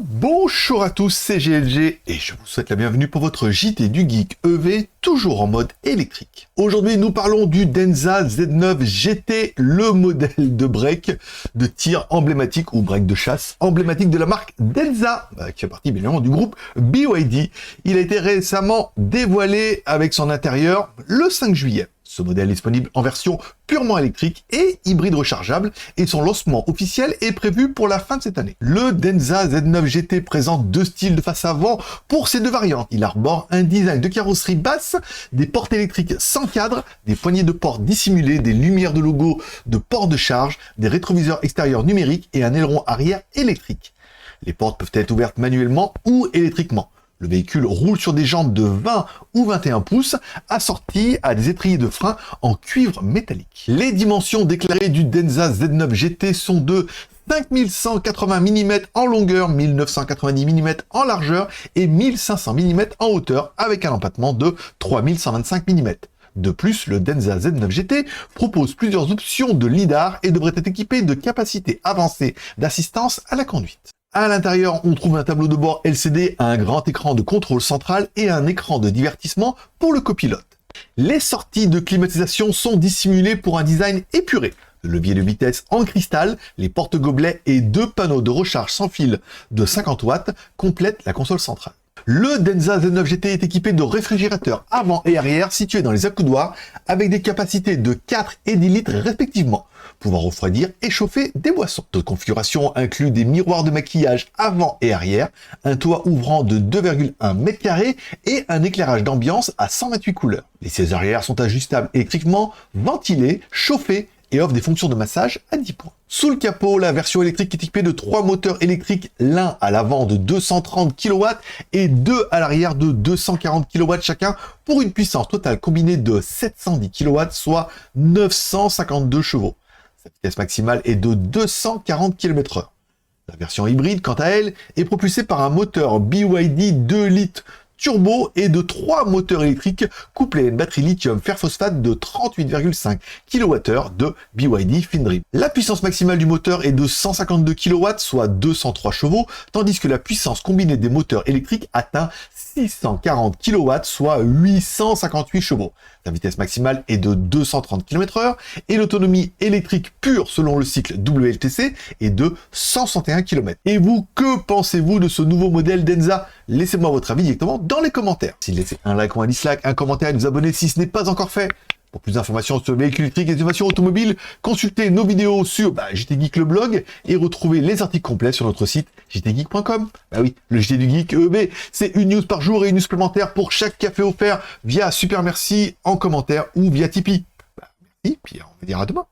Bonjour à tous, c'est GLG et je vous souhaite la bienvenue pour votre JT du Geek EV, toujours en mode électrique. Aujourd'hui, nous parlons du Denza Z9 GT, le modèle de break de tir emblématique ou break de chasse emblématique de la marque Denza, qui fait partie bien évidemment du groupe BYD. Il a été récemment dévoilé avec son intérieur le 5 juillet. Ce modèle est disponible en version purement électrique et hybride rechargeable et son lancement officiel est prévu pour la fin de cette année. Le Denza Z9 GT présente deux styles de face avant pour ces deux variantes. Il arbore un design de carrosserie basse, des portes électriques sans cadre, des poignées de porte dissimulées, des lumières de logo de port de charge, des rétroviseurs extérieurs numériques et un aileron arrière électrique. Les portes peuvent être ouvertes manuellement ou électriquement. Le véhicule roule sur des jambes de 20 ou 21 pouces, assorties à des étriers de frein en cuivre métallique. Les dimensions déclarées du Denza Z9 GT sont de 5180 mm en longueur, 1990 mm en largeur et 1500 mm en hauteur, avec un empattement de 3125 mm. De plus, le Denza Z9 GT propose plusieurs options de lidar et devrait être équipé de capacités avancées d'assistance à la conduite. À l'intérieur, on trouve un tableau de bord LCD, un grand écran de contrôle central et un écran de divertissement pour le copilote. Les sorties de climatisation sont dissimulées pour un design épuré. Le levier de vitesse en cristal, les porte-gobelets et deux panneaux de recharge sans fil de 50 watts complètent la console centrale. Le Denza Z9 GT est équipé de réfrigérateurs avant et arrière situés dans les accoudoirs avec des capacités de 4 et 10 litres respectivement, pouvant refroidir et chauffer des boissons. D'autres configurations incluent des miroirs de maquillage avant et arrière, un toit ouvrant de 2,1 m² et un éclairage d'ambiance à 128 couleurs. Les sièges arrière sont ajustables électriquement, ventilés, chauffés et offre des fonctions de massage à 10 points. Sous le capot, la version électrique est équipée de 3 moteurs électriques, l'un à l'avant de 230 kW et deux à l'arrière de 240 kW chacun, pour une puissance totale combinée de 710 kW, soit 952 chevaux. Sa vitesse maximale est de 240 km/h. La version hybride, quant à elle, est propulsée par un moteur BYD 2 litres turbo et de 3 moteurs électriques couplés à une batterie lithium fer phosphate de 38,5 kWh de BYD FinDream. La puissance maximale du moteur est de 152 kW, soit 203 chevaux, tandis que la puissance combinée des moteurs électriques atteint 640 kW, soit 858 chevaux. La vitesse maximale est de 230 km/h et l'autonomie électrique pure selon le cycle WLTC est de 161 km. Et vous, que pensez-vous de ce nouveau modèle Denza? Laissez-moi votre avis directement dans les commentaires. Si laissez un like ou un dislike, un commentaire et vous abonner si ce n'est pas encore fait. Pour plus d'informations sur le véhicule électrique et l'innovation automobile, consultez nos vidéos sur JT Geek le blog et retrouvez les articles complets sur notre site jtgeek.com. Bah oui, le JT du Geek EEB, c'est une news par jour et une news supplémentaire pour chaque café offert via Super Merci en commentaire ou via Tipeee. Bah, merci, puis on va dire à demain.